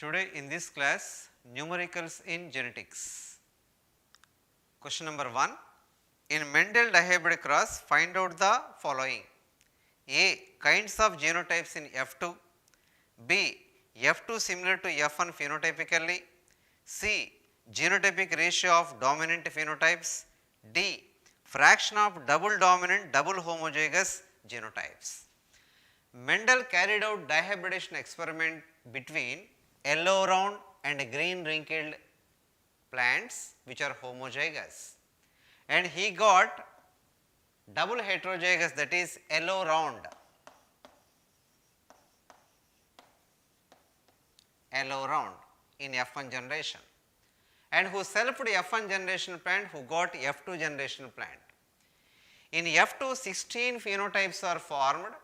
Today in this class, numericals in genetics. Question number 1. In Mendel dihybrid cross, find out the following. A. Kinds of genotypes in F2. B. F2 similar to F1 phenotypically. C. Genotypic ratio of dominant phenotypes. D. Fraction of double dominant double homozygous genotypes. Mendel carried out dihybridization experiment between yellow round and green wrinkled plants which are homozygous, and he got double heterozygous, that is yellow round, in F1 generation, and who selfed F1 generation plant who got F2 generation plant. In F2 16 phenotypes are formed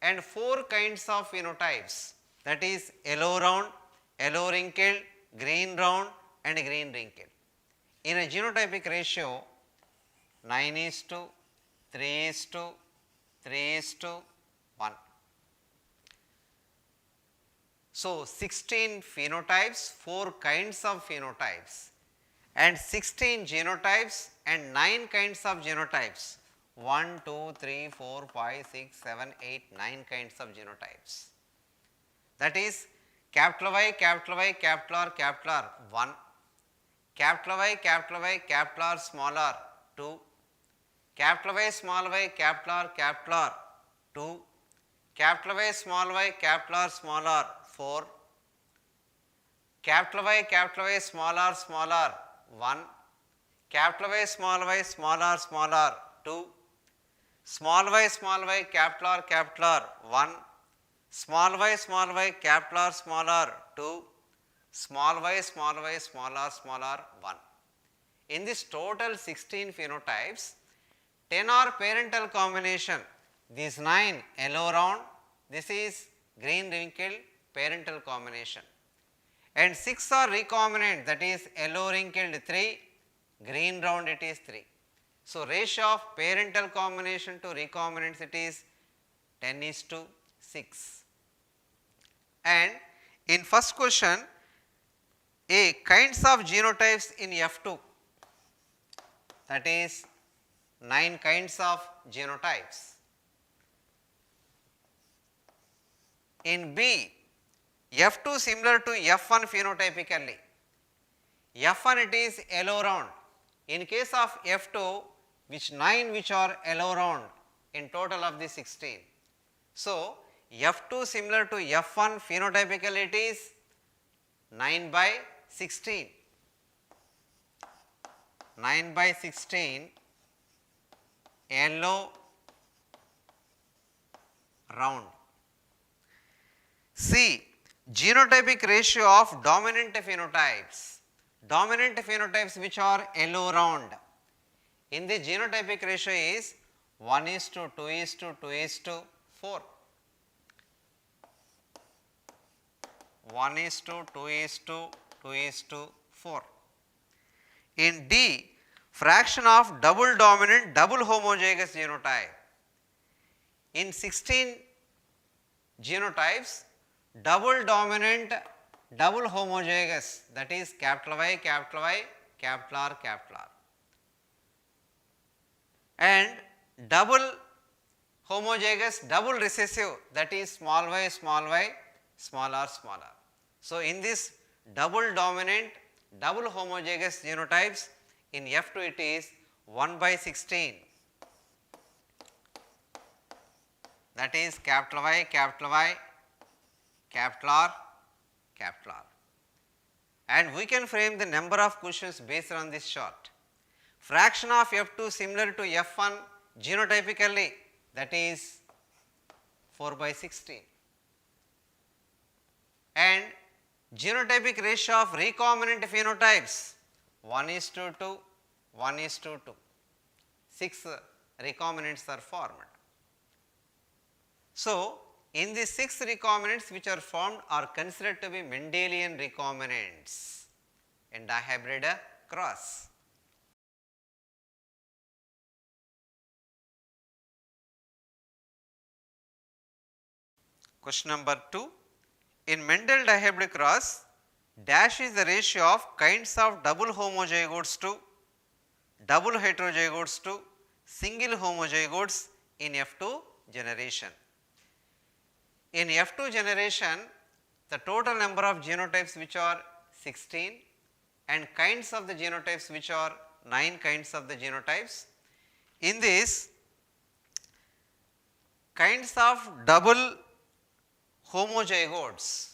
and 4 kinds of phenotypes, that is yellow round, yellow wrinkled, green round and green wrinkled, in a genotypic ratio 9:3:3:1. So, 16 phenotypes, 4 kinds of phenotypes and 16 genotypes and 9 kinds of genotypes, 1, 2, 3, 4, 5, 6, 7, 8, 9 kinds of genotypes. That is capital Y, capital Y, capital R, 1, capital Y, capital Y, capital R, small r 2, capital Y, small y, capital R 2, capital Y, small y, capital R, small r 4, capital Y, small r 1, capital Y, small r 2, small y, capital R 1, small y, capital R 2, small y, small r 1. In this total 16 phenotypes, 10 are parental combination, these 9 yellow round, this is green wrinkled parental combination, and 6 are recombinant, that is yellow wrinkled 3, green round it is 3. So, ratio of parental combination to recombinants it is 10:6. And in first question, A. Kinds of genotypes in F2, that is 9 kinds of genotypes. In B, F2 similar to F1 phenotypically, F1 it is yellow round, in case of F2 which 9 which are yellow round in total of the 16. So, F2 similar to F1 phenotypically it is 9/16, 9/16 yellow round. C. Genotypic ratio of dominant phenotypes, which are yellow round, in the genotypic ratio is 1:2:2:4, 1:2:2:4. In D, fraction of double dominant double homozygous genotype, in 16 genotypes double dominant double homozygous, that is capital Y, capital R, and double homozygous double recessive, that is small y, small r. So, in this double dominant double homozygous genotypes in F2 it is 1/16, that is capital Y, capital R. And we can frame the number of questions based on this chart. Fraction of F2 similar to F1 genotypically, that is 4/16, and genotypic ratio of recombinant phenotypes 1:2, 1:2, 6 recombinants are formed. So, in the 6 recombinants which are formed are considered to be Mendelian recombinants in dihybrid cross. Question number 2. In Mendel dihybrid cross, Dash is the ratio of kinds of double homozygotes to double heterozygotes to single homozygotes in F2 generation. In F2 generation, the total number of genotypes which are 16 and kinds of the genotypes which are 9 kinds of the genotypes. In this, kinds of double homozygotes,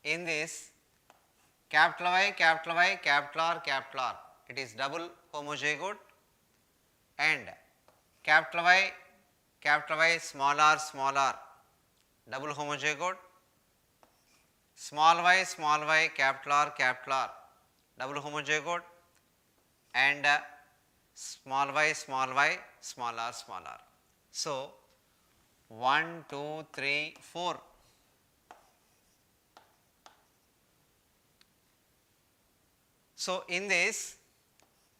in this capital Y, capital Y, capital R, it is double homozygote, and capital Y, small r, double homozygote, small y, capital R, double homozygote, and small y, small r. So, 1, 2, 3, 4. So, in this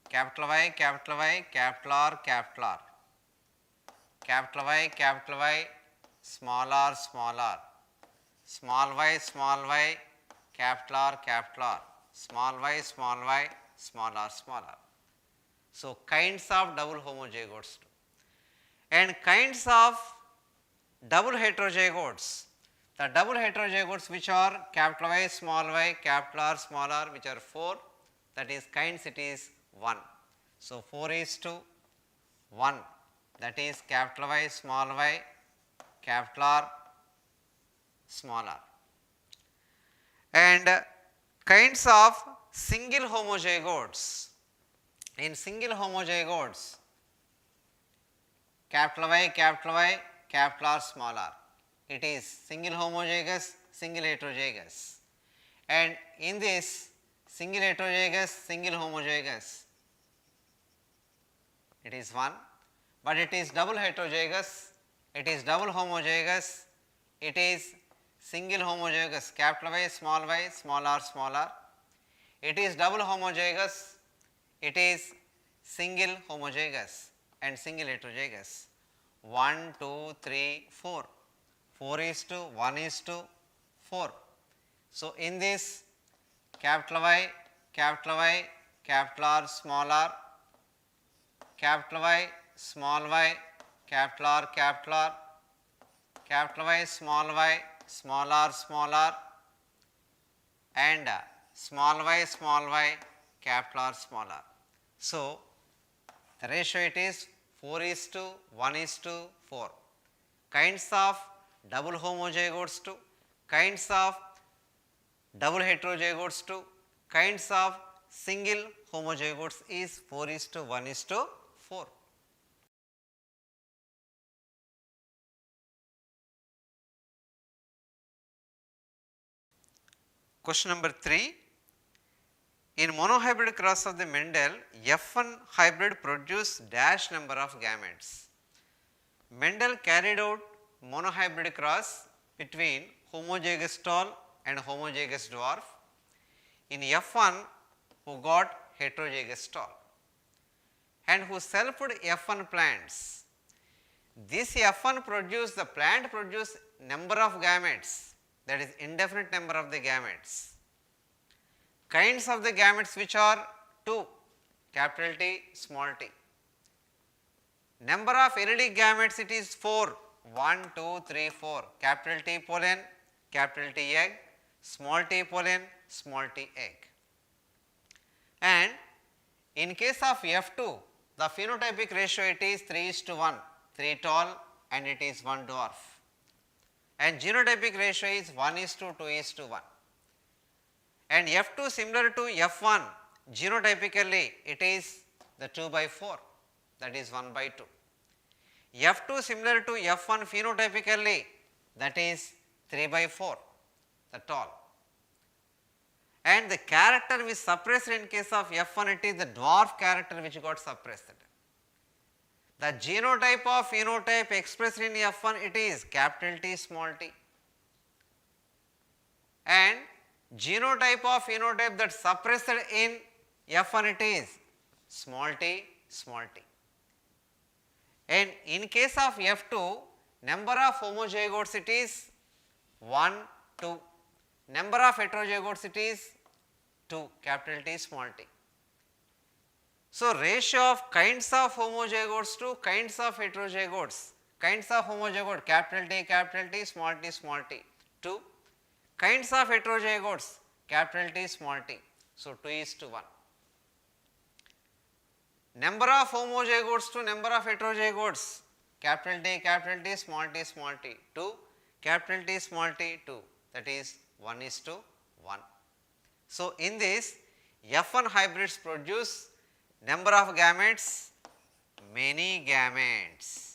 capital Y, capital R, capital Y, small r, small y, capital R, small y, small r. So, kinds of double homozygotes and kinds of double heterozygotes. The double heterozygotes which are capital Y, capital R, which are 4, that is kinds, it is 1. So, 4:1, that is capital Y, capital R, small r. And kinds of single homozygotes. In single homozygotes, capital Y, capital R, small r, it is single homozygous, single heterozygous, and in this single heterozygous, single homozygous, it is 1, but it is double heterozygous, it is double homozygous, it is single homozygous, capital Y, small r, it is double homozygous, it is single homozygous and single heterozygous. 1, 2, 3, 4, 4:1:4. So, in this capital Y, capital R, small r, capital Y, small y, capital R, capital Y, small r, and small y, capital R, small r. So, the ratio it is 4:1:4. Kinds of double homozygotes to kinds of double heterozygotes to kinds of single homozygotes is 4:1:4. Question number 3. In monohybrid cross of the Mendel, F1 hybrid produced dash number of gametes. Mendel carried out monohybrid cross between homozygous tall and homozygous dwarf in F1 who got heterozygous tall and who selfed F1 plants. This F1 produced, the plant produced number of gametes, that is indefinite number of the gametes. Kinds of the gametes which are 2, capital T, small t. Number of allelic gametes it is 4, 1, 2, 3, 4, capital T pollen, capital T egg, small t pollen, small t egg. And in case of F2, the phenotypic ratio it is 3:1, 3 tall and it is 1 dwarf, and genotypic ratio is 1:2:1. And F2 similar to F1, genotypically it is the 2/4, that is 1/2. F2 similar to F1 phenotypically, that is 3/4, the tall. And the character which suppressed in case of F1, it is the dwarf character which got suppressed. The genotype of phenotype expressed in F1, it is capital T, small t, and genotype of phenotype that suppressed in F1, it is small t, small t. And in case of F2, number of homozygotes it is 1, 2, Number of heterozygotes it is 2, capital T small t. So, ratio of kinds of homozygotes to kinds of heterozygotes, kinds of homozygote capital T small t 2, kinds of heterozygotes capital T small t. So, 2 is to 1. Number of homozygotes to number of heterozygotes capital T small t 2, capital T small t 2, that is 1 is to 1. So, in this F1 hybrids produce number of gametes, many gametes.